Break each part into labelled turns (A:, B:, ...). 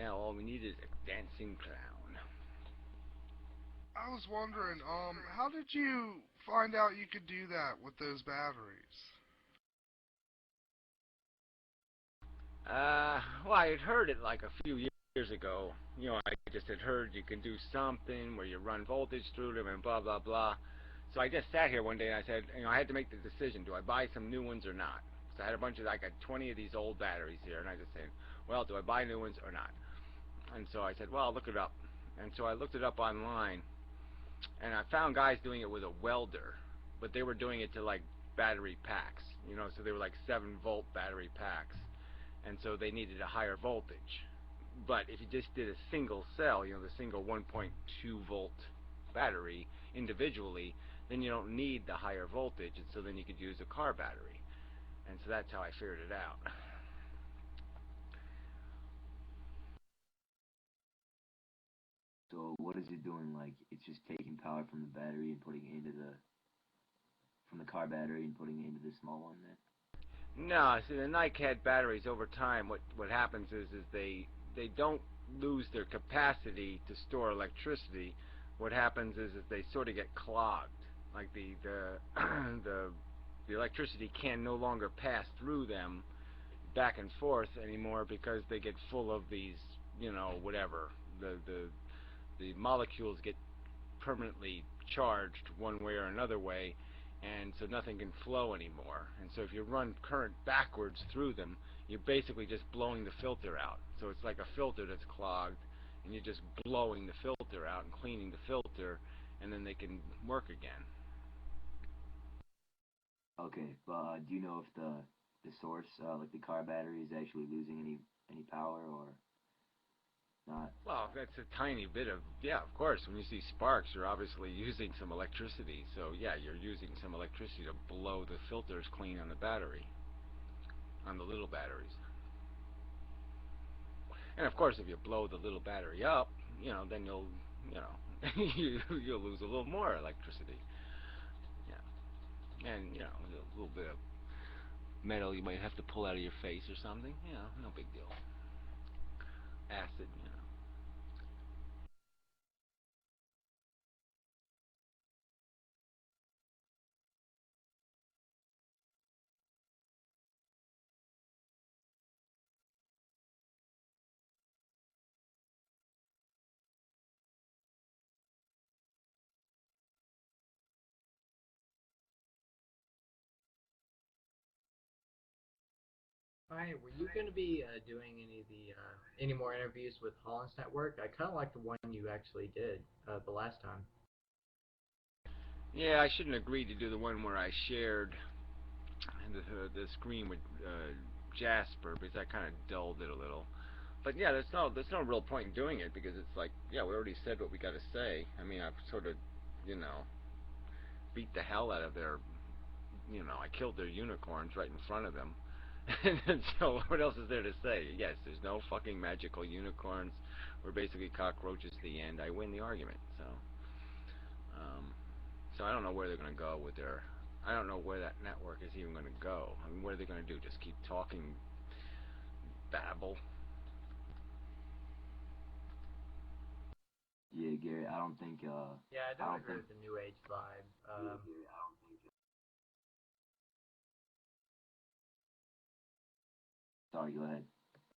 A: Yeah, all we need is a dancing clown.
B: I was wondering, how did you find out you could do that with those batteries?
A: Well, I had heard it like a few years ago. You know, I just had heard you can do something where you run voltage through them and blah blah blah. So I just sat here one day and I said, you know, I had to make the decision: do I buy some new ones or not? So I had a bunch of, I got 20 of these old batteries here, and I just said, well, do I buy new ones or not? And so I said, well, I'll look it up. And so I looked it up online, and I found guys doing it with a welder, but they were doing it to like battery packs, you know, so they were like 7-volt battery packs, and so they needed a higher voltage. But if you just did a single cell, you know, the single 1.2 volt battery individually, then you don't need the higher voltage, and so then you could use a car battery. And so that's how I figured it out.
C: So what is it doing? Like it's just taking power from the battery and putting it into the from the car battery and putting it into the small one then?
A: No, see the NiCad batteries over time, what happens is they don't lose their capacity to store electricity. What happens is they sort of get clogged, like the the electricity can no longer pass through them back and forth anymore because they get full of these, you know, whatever, the molecules get permanently charged one way or another way, and so nothing can flow anymore. And so if you run current backwards through them, you're basically just blowing the filter out. So it's like a filter that's clogged, and you're just blowing the filter out and cleaning the filter, and then they can work again.
C: Okay, but do you know if the source, like the car battery, is actually losing any power or not?
A: Well, that's a tiny bit of, yeah, of course. When you see sparks, you're obviously using some electricity. So, yeah, you're using some electricity to blow the filters clean on the battery, on the little batteries. And, of course, if you blow the little battery up, you know, then you'll, you know, you'll lose a little more electricity. Yeah. And, you know, a little bit of metal you might have to pull out of your face or something. You know, no big deal. Acid, you know.
D: Hi, were you going to be doing any more interviews with Holland's Network? I kind of like the one you actually did the last time.
A: Yeah, I shouldn't agree to do the one where I shared the screen with Jasper because that kind of dulled it a little. But yeah, there's no real point in doing it because it's like, yeah, we already said what we got to say. I mean, I've sort of, you know, beat the hell out of their, you know, I killed their unicorns right in front of them. And so what else is there to say? Yes, there's no fucking magical unicorns. We're basically cockroaches at the end. I win the argument. Um, so I don't know where they're going to go with their. I don't know where that network is even going to go. I mean, what are they going to do? Just keep talking babble?
C: Yeah, Gary, I don't think
D: Yeah, I
C: I
D: don't
C: don't
D: agree
C: think
D: with the New Age vibe.
C: sorry, go ahead.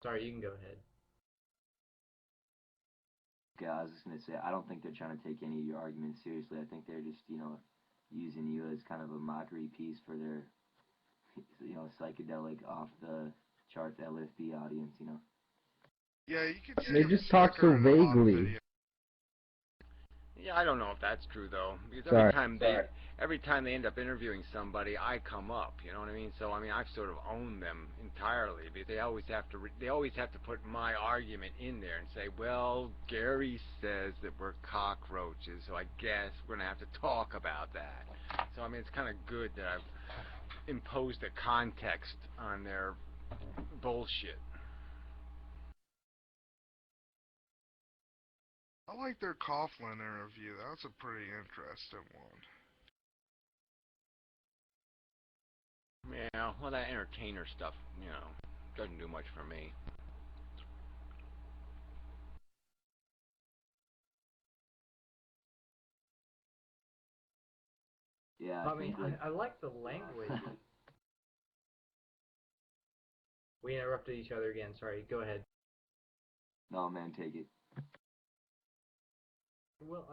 D: Sorry, you can go ahead.
C: Okay, I was just gonna say I don't think they're trying to take any of your arguments seriously. I think they're just, using you as kind of a mockery piece for their psychedelic off the charts LSD audience.
B: Yeah, you can see
E: They
B: him
E: just talk so
B: flickering in a lot of
E: vaguely.
B: videos.
A: Yeah, I don't know if that's true though, because
E: Sorry.
A: every time they end up interviewing somebody, I come up. You know what I mean? So I mean, I've sort of owned them entirely because they always have to put my argument in there and say, well, Gary says that we're cockroaches, so I guess we're gonna have to talk about that. So I mean, it's kind of good that I've imposed a context on their bullshit.
B: I like their Coughlin interview. That's a pretty interesting one.
A: Yeah, well, that entertainer stuff, you know, doesn't do much for me.
C: Yeah,
D: I
C: I
D: mean,
C: think like
D: I like the language. We interrupted each other again. Sorry. Go ahead.
C: no man, take it.
D: Well,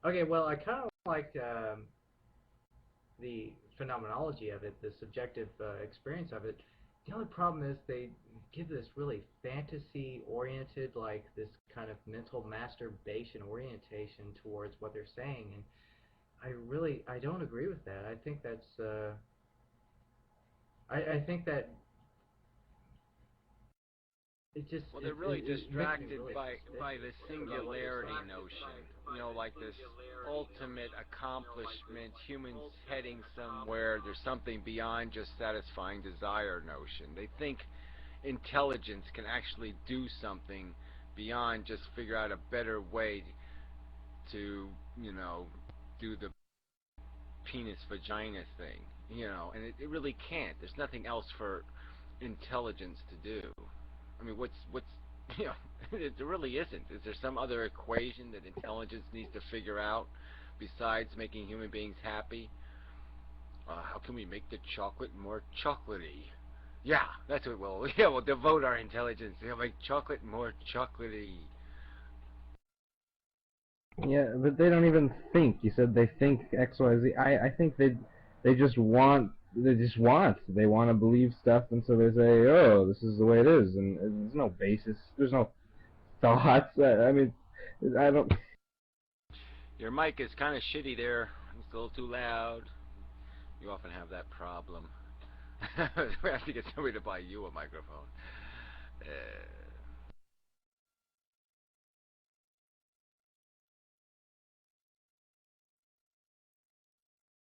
D: okay. Well, I kind of like the phenomenology of it, the subjective experience of it. The only problem is they give this really fantasy-oriented, like this kind of mental masturbation orientation towards what they're saying, and I don't agree with that. I think that's I think that it just
A: Well, they're really distracted by the singularity notion. You know, like this ultimate accomplishment, humans heading somewhere. There's something beyond just satisfying desire notion. They think intelligence can actually do something beyond just figure out a better way to, you know, do the penis vagina thing. You know, and it really can't. There's nothing else for intelligence to do. I mean, what's you know, it really isn't. Is there some other equation that intelligence needs to figure out besides making human beings happy? How can we make the chocolate more chocolatey? Yeah, that's what we'll. Yeah, we'll devote our intelligence to make chocolate more chocolatey.
E: Yeah, but they don't even think. You said they think X, Y, Z. I think they just want. They want to believe stuff, and so they say, "Oh, this is the way it is," and there's no basis. There's no thoughts. I mean, I don't.
A: Your mic is kind of shitty there. It's a little too loud. You often have that problem. We have to get somebody to buy you a microphone.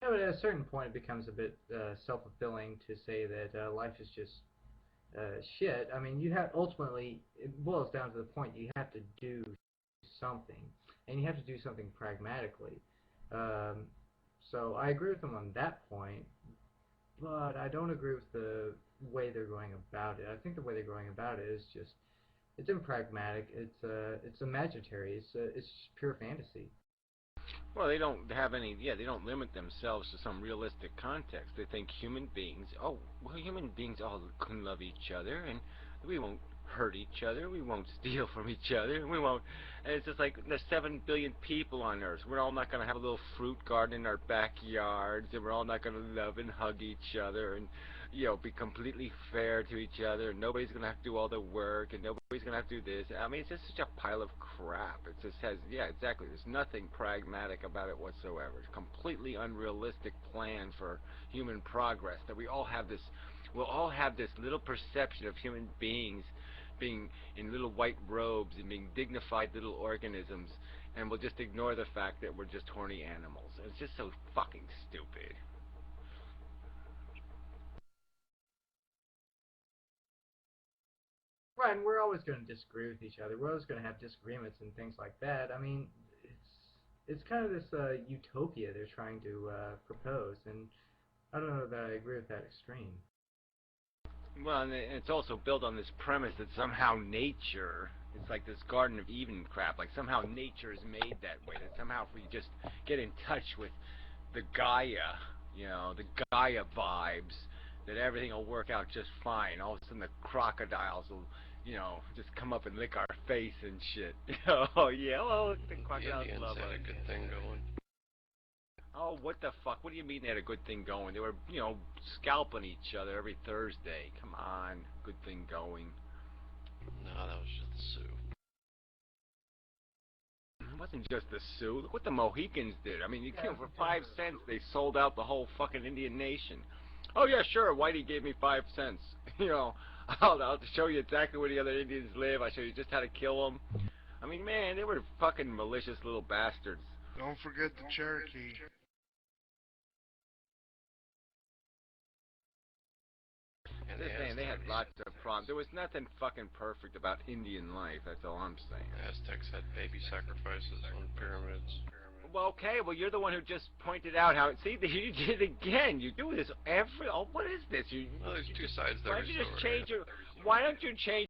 D: Yeah, but at a certain point, it becomes a bit self-fulfilling to say that life is just shit. I mean, you have ultimately it boils down to the point you have to do something, and you have to do something pragmatically. Um, so I agree with them on that point, but I don't agree with the way they're going about it. I think the way they're going about it is just it's impragmatic. It's imaginary. It's just pure fantasy.
A: Well, they don't have any. Yeah, they don't limit themselves to some realistic context. They think human beings. Oh, well, human beings all can love each other, and we won't hurt each other. We won't steal from each other. And we won't. And it's just like there's 7 billion people on Earth. We're all not going to have a little fruit garden in our backyards, and we're all not going to love and hug each other, and you know, be completely fair to each other. And nobody's going to have to do all the work, and nobody's going to have to do this. I mean, it's just such a pile of crap. It just has, yeah, exactly. There's nothing pragmatic about it whatsoever. It's a completely unrealistic plan for human progress. That we all have this, we'll all have this little perception of human beings being in little white robes and being dignified little organisms, and we'll just ignore the fact that we're just horny animals. It's just so fucking stupid.
D: Right, and we're always going to disagree with each other. We're always going to have disagreements and things like that. I mean, it's kind of this utopia they're trying to propose, and I don't know that I agree with that extreme.
A: Well, and it's also built on this premise that somehow nature, it's like this Garden of Eden crap, like somehow nature is made that way, that somehow if we just get in touch with the Gaia, you know, the Gaia vibes, that everything will work out just fine. All of a sudden the crocodiles will, you know, just come up and lick our face and shit. Oh, yeah, well, the crocodiles
F: Indians
A: love
F: had
A: us.
F: a good thing going.
A: Oh, what the fuck? What do you mean they had a good thing going? They were, you know, scalping each other every Thursday. Come on, good thing going.
F: No, that was just the Sioux.
A: It wasn't just the Sioux. Look what the Mohicans did. I mean, you know, for 5 cents they sold out the whole fucking Indian nation. Oh yeah, sure. Whitey gave me 5 cents. You know, I'll show you exactly where the other Indians live. I'll show you just how to kill them. I mean, man, they were fucking malicious little bastards.
B: Don't forget the Cherokee.
F: And
A: Just saying, they had lots of problems. There was nothing fucking perfect about Indian life. That's all I'm saying.
F: Aztecs had baby sacrifices on pyramids.
A: Well, okay. Well, you're the one who just pointed out how. See, you did it again. You do this every. Oh, what is this?
F: Well, there's two sides to every story.
A: Why don't you change